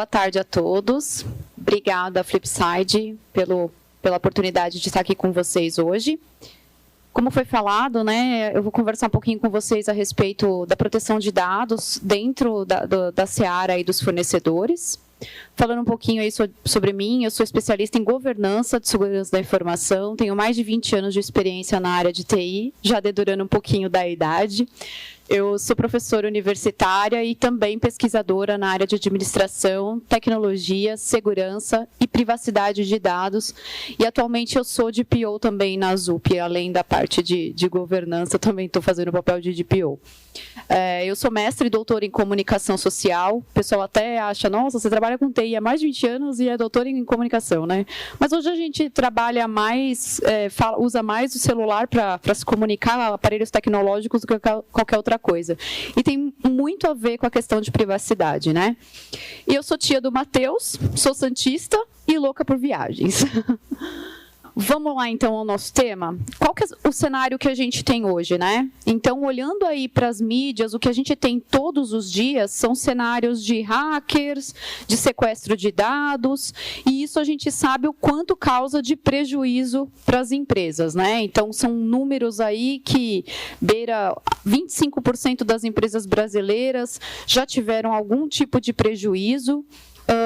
Boa tarde a todos. Obrigada, Flipside, pela oportunidade de estar aqui com vocês hoje. Como foi falado, né, eu vou conversar um pouquinho com vocês a respeito da proteção de dados dentro da seara e dos fornecedores. Falando um pouquinho aí sobre mim, eu sou especialista em governança de segurança da informação, tenho mais de 20 anos de experiência na área de TI, já dedurando um pouquinho da idade. Eu sou professora universitária e também pesquisadora na área de administração, tecnologia, segurança e privacidade de dados. E atualmente eu sou DPO também na ZUP, além da parte de governança, também estou fazendo o papel de DPO. Eu sou mestre e doutora em comunicação social. O pessoal até acha, nossa, você trabalha com TI há mais de 20 anos e é doutora em comunicação, né? Mas hoje a gente trabalha mais, usa mais o celular para se comunicar, aparelhos tecnológicos, do que qualquer outra coisa. E tem muito a ver com a questão de privacidade, né? E eu sou tia do Matheus, sou santista e louca por viagens. Vamos lá, então, ao nosso tema. Qual que é o cenário que a gente tem hoje, né? Então, olhando aí para as mídias, o que a gente tem todos os dias são cenários de hackers, de sequestro de dados, e isso a gente sabe o quanto causa de prejuízo para as empresas, né? Então, são números aí que beira 25% das empresas brasileiras já tiveram algum tipo de prejuízo.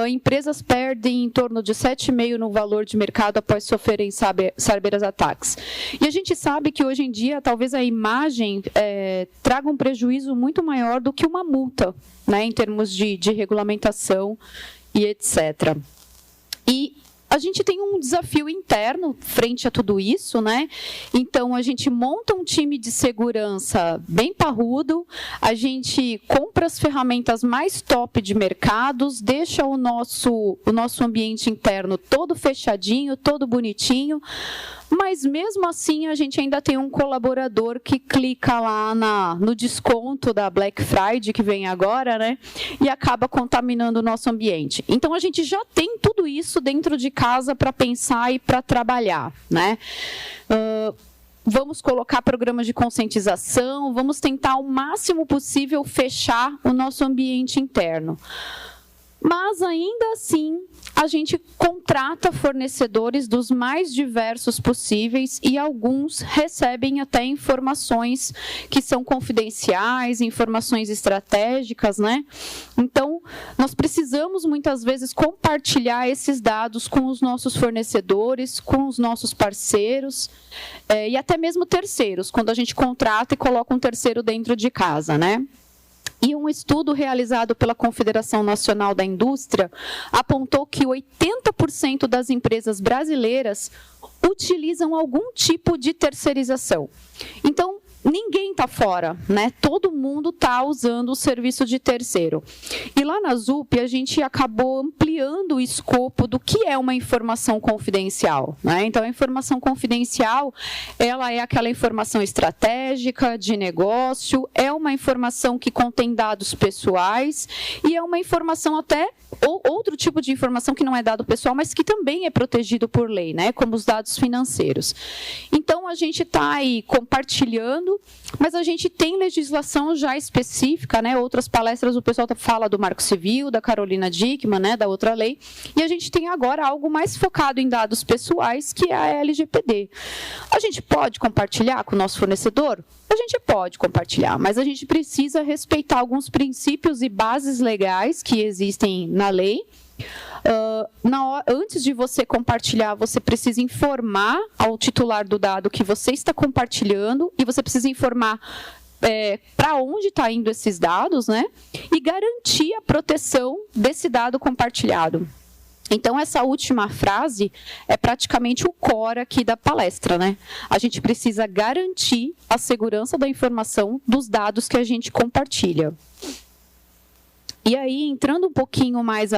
Empresas perdem em torno de 7,5% no valor de mercado após sofrerem cyberataques. E a gente sabe que hoje em dia, talvez a imagem traga um prejuízo muito maior do que uma multa, né, em termos de regulamentação e etc. E a gente tem um desafio interno frente a tudo isso, né? Então, a gente monta um time de segurança bem parrudo, a gente compra as ferramentas mais top de mercados, deixa o nosso ambiente interno todo fechadinho, todo bonitinho, mas mesmo assim a gente ainda tem um colaborador que clica lá no desconto da Black Friday, que vem agora, né? E acaba contaminando o nosso ambiente. Então, a gente já tem tudo isso dentro de casa para pensar e para trabalhar, né? Vamos colocar programas de conscientização, vamos tentar o máximo possível fechar o nosso ambiente interno. Mas, ainda assim, a gente contrata fornecedores dos mais diversos possíveis e alguns recebem até informações que são confidenciais, informações estratégicas, né? Então, nós precisamos, muitas vezes, compartilhar esses dados com os nossos fornecedores, com os nossos parceiros e até mesmo terceiros, quando a gente contrata e coloca um terceiro dentro de casa, né? E um estudo realizado pela Confederação Nacional da Indústria apontou que 80% das empresas brasileiras utilizam algum tipo de terceirização. Então, ninguém está fora, né? Todo mundo está usando o serviço de terceiro. E lá na ZUP, a gente acabou ampliando o escopo do que é uma informação confidencial, né? Então, a informação confidencial, ela é aquela informação estratégica, de negócio, é uma informação que contém dados pessoais e é uma informação até, ou outro tipo de informação que não é dado pessoal, mas que também é protegido por lei, né? Como os dados financeiros. Então, a gente está aí compartilhando, mas a gente tem legislação já específica, né? Outras palestras o pessoal fala do Marco Civil, da Carolina Dickmann, né? Da outra lei, e a gente tem agora algo mais focado em dados pessoais, que é a LGPD. A gente pode compartilhar com o nosso fornecedor? A gente pode compartilhar, mas a gente precisa respeitar alguns princípios e bases legais que existem na lei. Antes de você compartilhar, você precisa informar ao titular do dado que você está compartilhando e você precisa informar para onde está indo esses dados, né? E garantir a proteção desse dado compartilhado. Então, essa última frase é praticamente o core aqui da palestra, né? A gente precisa garantir a segurança da informação dos dados que a gente compartilha. E aí, entrando um pouquinho mais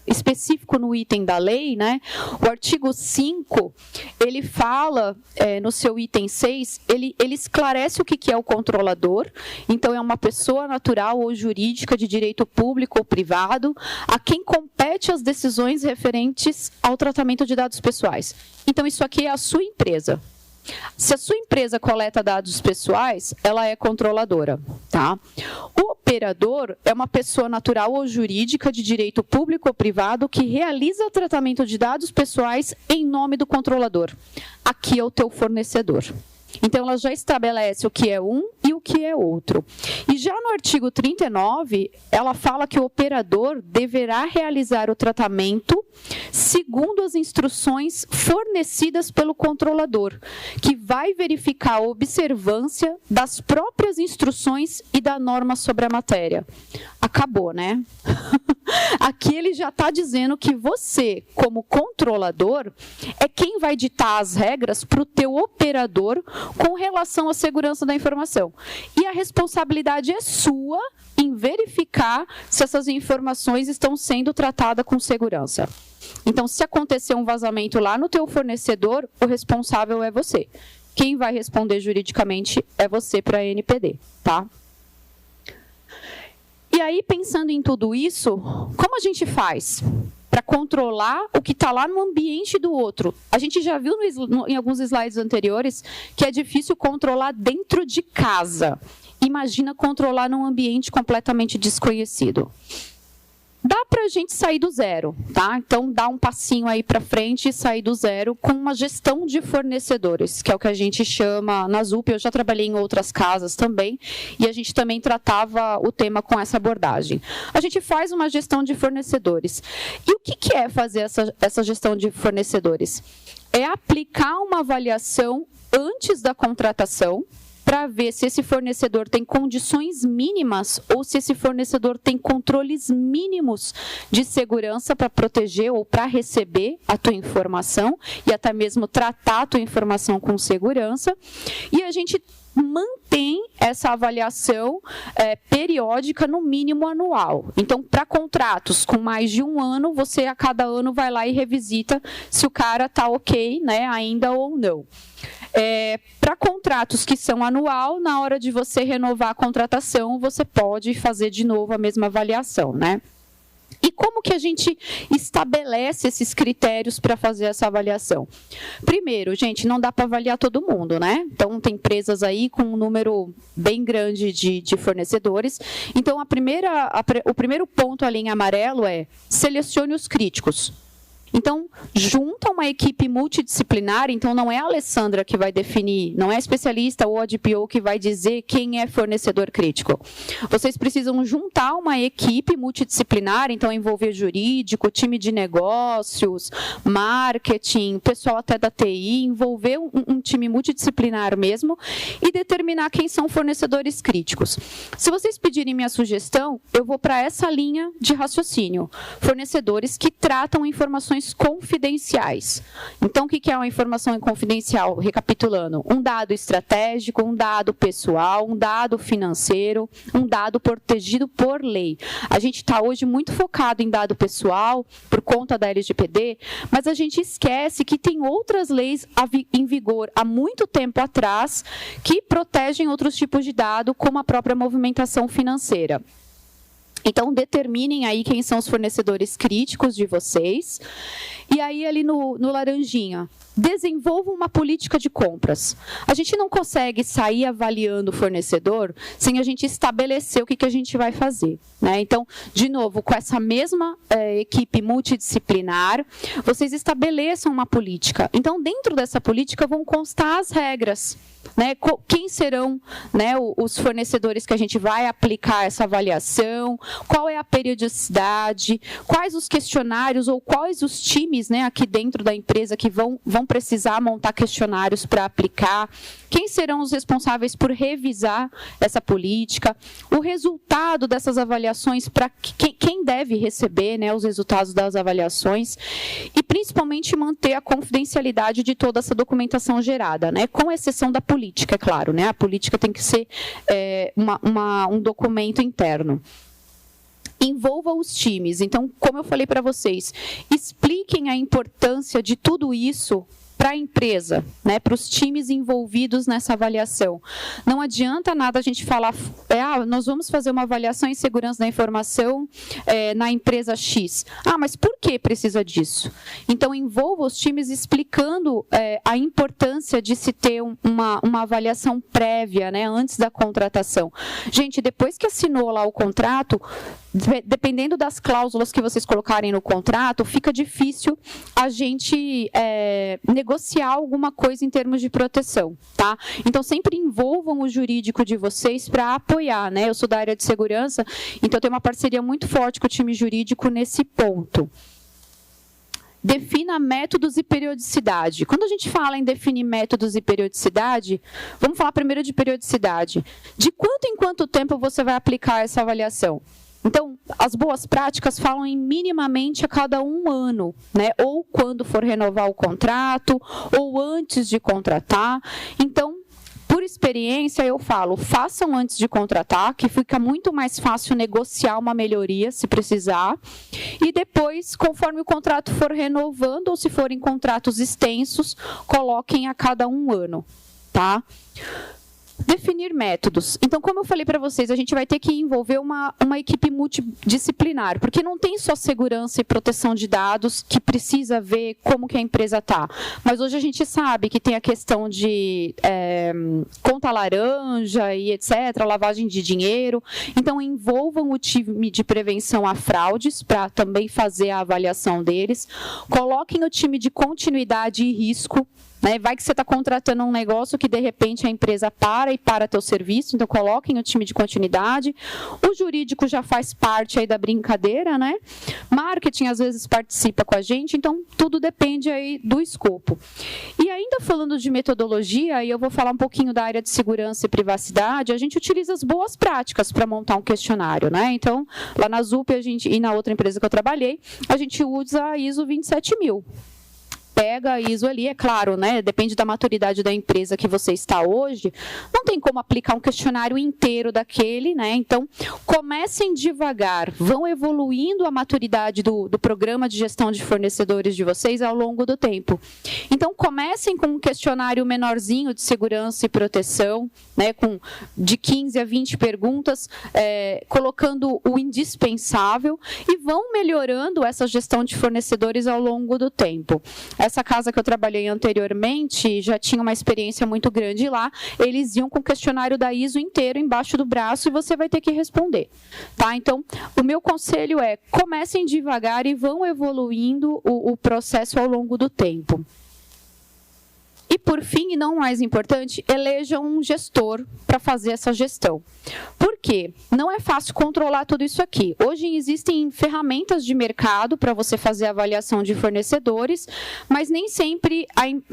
específico no item da lei, né, o artigo 5, ele fala, no seu item 6, ele esclarece o que é o controlador. Então, é uma pessoa natural ou jurídica de direito público ou privado a quem compete as decisões referentes ao tratamento de dados pessoais. Então, isso aqui é a sua empresa. Se a sua empresa coleta dados pessoais, ela é controladora, tá? O OP operador é uma pessoa natural ou jurídica de direito público ou privado que realiza o tratamento de dados pessoais em nome do controlador. Aqui é o teu fornecedor. Então, ela já estabelece o que é um e o que é outro. E já no artigo 39, ela fala que o operador deverá realizar o tratamento segundo as instruções fornecidas pelo controlador, que vai verificar a observância das próprias instruções e da norma sobre a matéria. Acabou, né? Aqui ele já está dizendo que você, como controlador, é quem vai ditar as regras para o teu operador com relação à segurança da informação. E a responsabilidade é sua em verificar se essas informações estão sendo tratadas com segurança. Então, se acontecer um vazamento lá no teu fornecedor, o responsável é você. Quem vai responder juridicamente é você para a NPD, tá? E aí, pensando em tudo isso, como a gente faz para controlar o que está lá no ambiente do outro? A gente já viu em alguns slides anteriores que é difícil controlar dentro de casa. Imagina controlar num ambiente completamente desconhecido. Dá para a gente sair do zero, tá? Então, dá um passinho aí para frente e sair do zero com uma gestão de fornecedores, que é o que a gente chama na ZUP. Eu já trabalhei em outras casas também, e a gente também tratava o tema com essa abordagem. A gente faz uma gestão de fornecedores. E o que é fazer essa gestão de fornecedores? É aplicar uma avaliação antes da contratação, para ver se esse fornecedor tem condições mínimas ou se esse fornecedor tem controles mínimos de segurança para proteger ou para receber a tua informação e até mesmo tratar a tua informação com segurança. E a gente mantém essa avaliação periódica, no mínimo anual. Então, para contratos com mais de um ano, você a cada ano vai lá e revisita se o cara está ok, né, ainda ou não. Para contratos que são anual, na hora de você renovar a contratação, você pode fazer de novo a mesma avaliação, né? E como que a gente estabelece esses critérios para fazer essa avaliação? Primeiro, gente, não dá para avaliar todo mundo, né? Então, tem empresas aí com um número bem grande de fornecedores. Então, o primeiro ponto ali em amarelo é selecione os críticos. Então, junta uma equipe multidisciplinar, então não é a Alessandra que vai definir, não é especialista ou a DPO que vai dizer quem é fornecedor crítico. Vocês precisam juntar uma equipe multidisciplinar, então envolver jurídico, time de negócios, marketing, pessoal até da TI, envolver um time multidisciplinar mesmo e determinar quem são fornecedores críticos. Se vocês pedirem minha sugestão, eu vou para essa linha de raciocínio. Fornecedores que tratam informações confidenciais. Então, o que é uma informação confidencial? Recapitulando, um dado estratégico, um dado pessoal, um dado financeiro, um dado protegido por lei. A gente está hoje muito focado em dado pessoal, por conta da LGPD, mas a gente esquece que tem outras leis em vigor há muito tempo atrás que protegem outros tipos de dado, como a própria movimentação financeira. Então, determinem aí quem são os fornecedores críticos de vocês. E aí, ali no laranjinha, desenvolvam uma política de compras. A gente não consegue sair avaliando o fornecedor sem a gente estabelecer o que a gente vai fazer, né? Então, de novo, com essa mesma equipe multidisciplinar, vocês estabeleçam uma política. Então, dentro dessa política vão constar as regras, né? Quem serão, né, os fornecedores que a gente vai aplicar essa avaliação, qual é a periodicidade, quais os questionários ou quais os times, né, aqui dentro da empresa que vão precisar montar questionários para aplicar, quem serão os responsáveis por revisar essa política, o resultado dessas avaliações, para quem deve receber, né, os resultados das avaliações, e principalmente manter a confidencialidade de toda essa documentação gerada, né, com exceção da política, é claro, né, a política tem que ser um documento interno. Envolva os times. Então, como eu falei para vocês, expliquem a importância de tudo isso para a empresa, né, para os times envolvidos nessa avaliação. Não adianta nada a gente falar, nós vamos fazer uma avaliação em segurança da informação na empresa X. Mas por que precisa disso? Então, envolva os times explicando a importância de se ter uma avaliação prévia, né, antes da contratação. Gente, depois que assinou lá o contrato, dependendo das cláusulas que vocês colocarem no contrato, fica difícil a gente negociar alguma coisa em termos de proteção, tá? Então, sempre envolvam o jurídico de vocês para apoiar, né? Eu sou da área de segurança, então eu tenho uma parceria muito forte com o time jurídico nesse ponto. Defina métodos e periodicidade. Quando a gente fala em definir métodos e periodicidade, vamos falar primeiro de periodicidade. De quanto em quanto tempo você vai aplicar essa avaliação? Então, as boas práticas falam em minimamente a cada 1 ano, né? Ou quando for renovar o contrato, ou antes de contratar. Então, por experiência, eu falo, façam antes de contratar, que fica muito mais fácil negociar uma melhoria, se precisar. E depois, conforme o contrato for renovando, ou se forem contratos extensos, coloquem a cada 1 ano, tá? Definir métodos. Então, como eu falei para vocês, a gente vai ter que envolver uma equipe multidisciplinar, porque não tem só segurança e proteção de dados que precisa ver como que a empresa está. Mas hoje a gente sabe que tem a questão de conta laranja e etc., lavagem de dinheiro. Então, envolvam o time de prevenção a fraudes para também fazer a avaliação deles. Coloquem o time de continuidade e risco. Vai que você está contratando um negócio que, de repente, a empresa para teu serviço, então coloquem o time de continuidade. O jurídico já faz parte aí da brincadeira, né? Marketing, às vezes, participa com a gente, então tudo depende aí do escopo. E ainda falando de metodologia, aí eu vou falar um pouquinho da área de segurança e privacidade, a gente utiliza as boas práticas para montar um questionário, né? Então, lá na ZUP e na outra empresa que eu trabalhei, a gente usa a ISO 27000. Pega a ISO ali, é claro, né? Depende da maturidade da empresa que você está hoje, não tem como aplicar um questionário inteiro daquele, né? Então, comecem devagar, vão evoluindo a maturidade do programa de gestão de fornecedores de vocês ao longo do tempo. Então, comecem com um questionário menorzinho de segurança e proteção, né? De 15 a 20 perguntas, colocando o indispensável e vão melhorando essa gestão de fornecedores ao longo do tempo. Essa casa que eu trabalhei anteriormente já tinha uma experiência muito grande lá. Eles iam com o questionário da ISO inteiro embaixo do braço e você vai ter que responder. Tá? Então, o meu conselho é comecem devagar e vão evoluindo o processo ao longo do tempo. E, por fim, e não mais importante, elejam um gestor para fazer essa gestão. Por quê? Não é fácil controlar tudo isso aqui. Hoje existem ferramentas de mercado para você fazer avaliação de fornecedores, mas nem sempre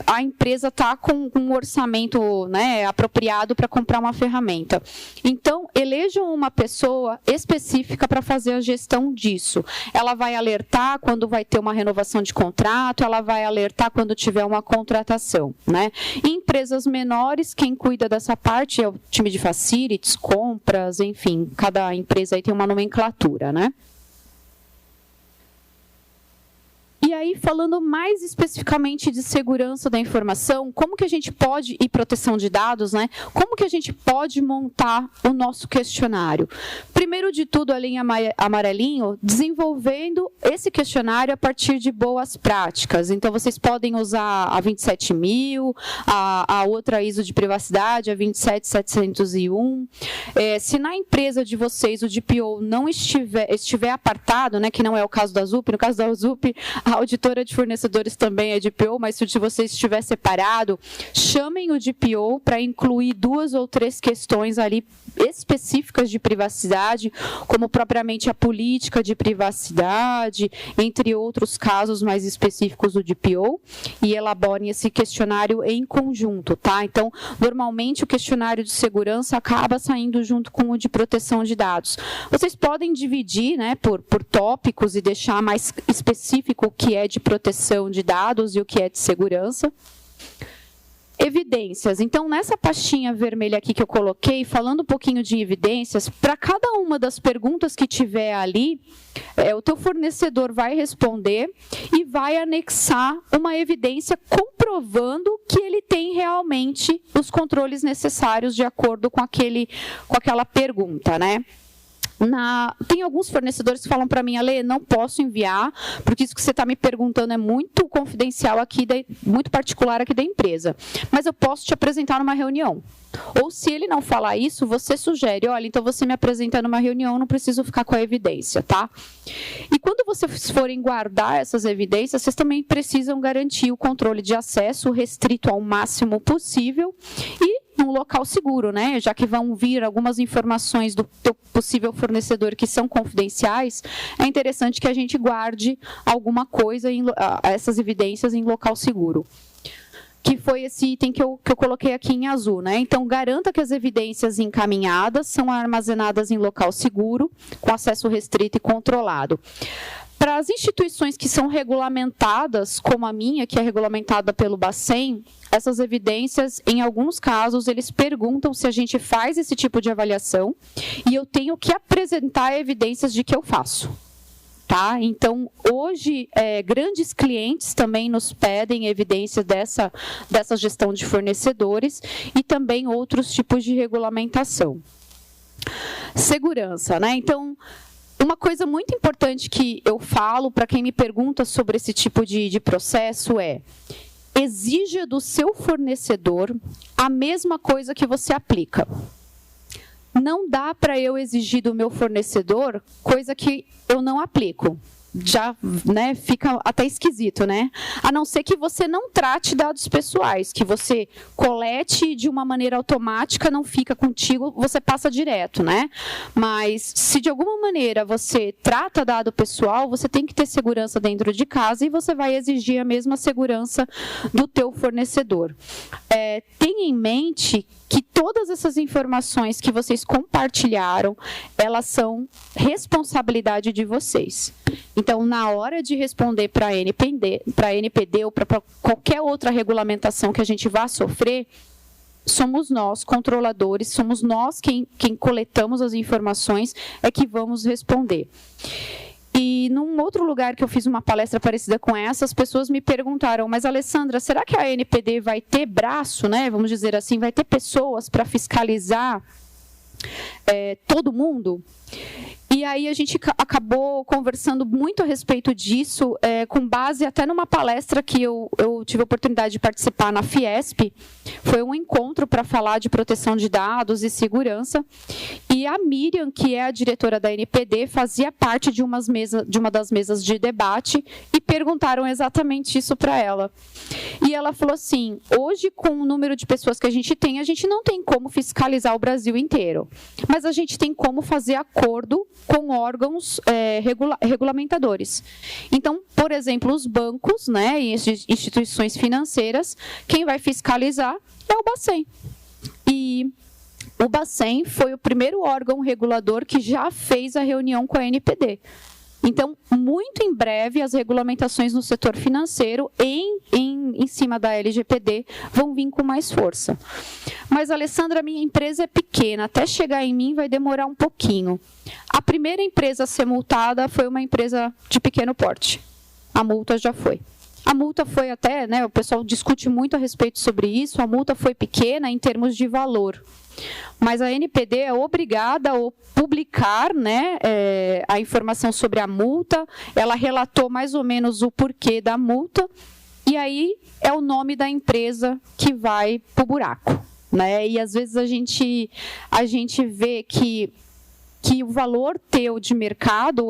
a empresa está com um orçamento, né, apropriado para comprar uma ferramenta. Então, elejam uma pessoa específica para fazer a gestão disso. Ela vai alertar quando vai ter uma renovação de contrato, ela vai alertar quando tiver uma contratação. Né? Em empresas menores, quem cuida dessa parte é o time de facilities, compras, enfim, cada empresa aí tem uma nomenclatura, né? E aí, falando mais especificamente de segurança da informação, como que a gente pode, e proteção de dados, né? Como que a gente pode montar o nosso questionário? Primeiro de tudo, a linha amarelinho, desenvolvendo esse questionário a partir de boas práticas. Então, vocês podem usar a 27000, a outra ISO de privacidade, a 27701. Se na empresa de vocês o DPO não estiver apartado, né, que não é o caso da ZUP, no caso da ZUP, a auditora de fornecedores também é DPO, mas se você estiver separado, chamem o DPO para incluir 2 ou 3 questões ali específicas de privacidade, como propriamente a política de privacidade, entre outros casos mais específicos do DPO, e elaborem esse questionário em conjunto, tá? Então, normalmente o questionário de segurança acaba saindo junto com o de proteção de dados. Vocês podem dividir, né, por tópicos e deixar mais específico o que é de proteção de dados e o que é de segurança. Evidências. Então, nessa pastinha vermelha aqui que eu coloquei, falando um pouquinho de evidências, para cada uma das perguntas que tiver ali, o teu fornecedor vai responder e vai anexar uma evidência comprovando que ele tem realmente os controles necessários de acordo com aquela pergunta, né? Tem alguns fornecedores que falam para mim, Ale, não posso enviar, porque isso que você está me perguntando é muito confidencial aqui, muito particular aqui da empresa. Mas eu posso te apresentar numa reunião. Ou se ele não falar isso, você sugere, olha, então você me apresenta numa reunião, não preciso ficar com a evidência, tá? E quando vocês forem guardar essas evidências, vocês também precisam garantir o controle de acesso restrito ao máximo possível e num local seguro, né? Já que vão vir algumas informações do teu possível fornecedor que são confidenciais, é interessante que a gente guarde alguma coisa, essas evidências em local seguro. Que foi esse item que eu coloquei aqui em azul, né? Então, garanta que as evidências encaminhadas são armazenadas em local seguro, com acesso restrito e controlado. Para as instituições que são regulamentadas, como a minha, que é regulamentada pelo Bacen, essas evidências, em alguns casos, eles perguntam se a gente faz esse tipo de avaliação e eu tenho que apresentar evidências de que eu faço. Tá? Então, hoje, grandes clientes também nos pedem evidência dessa gestão de fornecedores e também outros tipos de regulamentação. Segurança, né? Então, uma coisa muito importante que eu falo para quem me pergunta sobre esse tipo de processo é: exija do seu fornecedor a mesma coisa que você aplica. Não dá para eu exigir do meu fornecedor coisa que eu não aplico. Já, né, fica até esquisito, né? A não ser que você não trate dados pessoais, que você colete de uma maneira automática, não fica contigo, você passa direto, né? Mas se de alguma maneira você trata dado pessoal, você tem que ter segurança dentro de casa e você vai exigir a mesma segurança do teu fornecedor. Tenha em mente que todas essas informações que vocês compartilharam, elas são responsabilidade de vocês. Então, na hora de responder para a NPD ou para qualquer outra regulamentação que a gente vá sofrer, somos nós, controladores, somos nós quem coletamos as informações, é que vamos responder. E num outro lugar que eu fiz uma palestra parecida com essa, as pessoas me perguntaram, mas Alessandra, será que a NPD vai ter braço, né? Vamos dizer assim, vai ter pessoas para fiscalizar todo mundo? E aí a gente acabou conversando muito a respeito disso, com base até numa palestra que eu tive a oportunidade de participar na Fiesp. Foi um encontro para falar de proteção de dados e segurança. E a Miriam, que é a diretora da NPD, fazia parte de uma das mesas de debate e perguntaram exatamente isso para ela. E ela falou assim, hoje com o número de pessoas que a gente não tem como fiscalizar o Brasil inteiro, mas a gente tem como fazer acordo com órgãos regulamentadores. Então, por exemplo, os bancos, né, e instituições financeiras, quem vai fiscalizar é o Bacen. E o Bacen foi o primeiro órgão regulador que já fez a reunião com a NPD. Então, muito em breve, as regulamentações no setor financeiro, em cima da LGPD, vão vir com mais força. Mas, Alessandra, minha empresa é pequena, até chegar em mim vai demorar um pouquinho. A primeira empresa a ser multada foi uma empresa de pequeno porte. A multa já foi. A multa foi até, né, o pessoal discute muito a respeito sobre isso, a multa foi pequena em termos de valor. Mas a NPD é obrigada a publicar, né, a informação sobre a multa, ela relatou mais ou menos o porquê da multa, e aí é o nome da empresa que vai para o buraco, né? E às vezes a gente vê que o valor teu de mercado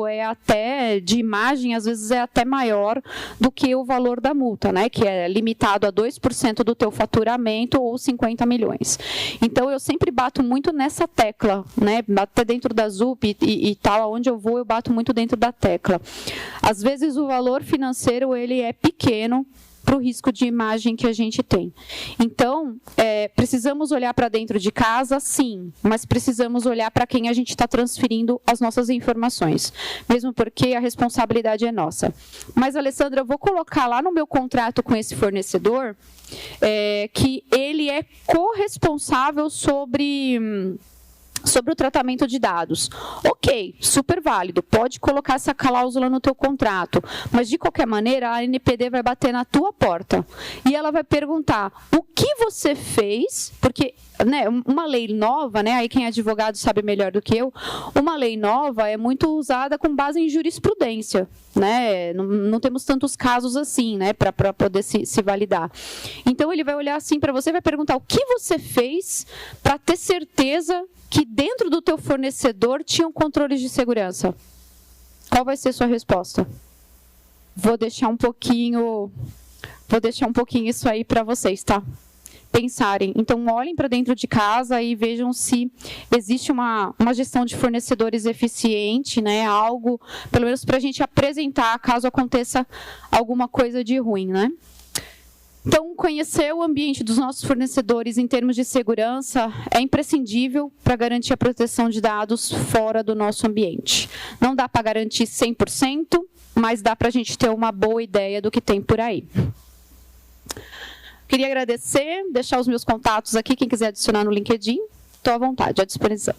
de imagem, às vezes é até maior do que o valor da multa, né? Que é limitado a 2% do teu faturamento ou 50 milhões. Então, eu sempre bato muito nessa tecla, né? Até dentro da ZUP e tal, onde eu vou, eu bato muito dentro da tecla. Às vezes, o valor financeiro, ele é pequeno, para o risco de imagem que a gente tem. Então, precisamos olhar para dentro de casa, sim, mas precisamos olhar para quem a gente está transferindo as nossas informações, mesmo porque a responsabilidade é nossa. Mas, Alessandra, eu vou colocar lá no meu contrato com esse fornecedor que ele é corresponsável sobre o tratamento de dados. Ok, super válido, pode colocar essa cláusula no teu contrato, mas de qualquer maneira a ANPD vai bater na tua porta e ela vai perguntar o que você fez, porque uma lei nova, aí quem é advogado sabe melhor do que eu, uma lei nova é muito usada com base em jurisprudência, não temos tantos casos assim, para poder se validar. Então ele vai olhar assim para você e vai perguntar o que você fez para ter certeza que dentro do teu fornecedor tinham controles de segurança. Qual vai ser a sua resposta? Vou deixar um pouquinho isso aí para vocês, tá? Pensarem. Então, olhem para dentro de casa e vejam se existe uma gestão de fornecedores eficiente, algo, pelo menos para a gente apresentar caso aconteça alguma coisa de ruim, Então, conhecer o ambiente dos nossos fornecedores em termos de segurança é imprescindível para garantir a proteção de dados fora do nosso ambiente. Não dá para garantir 100%, mas dá para a gente ter uma boa ideia do que tem por aí. Queria agradecer, deixar os meus contatos aqui, quem quiser adicionar no LinkedIn, estou à vontade, à disposição.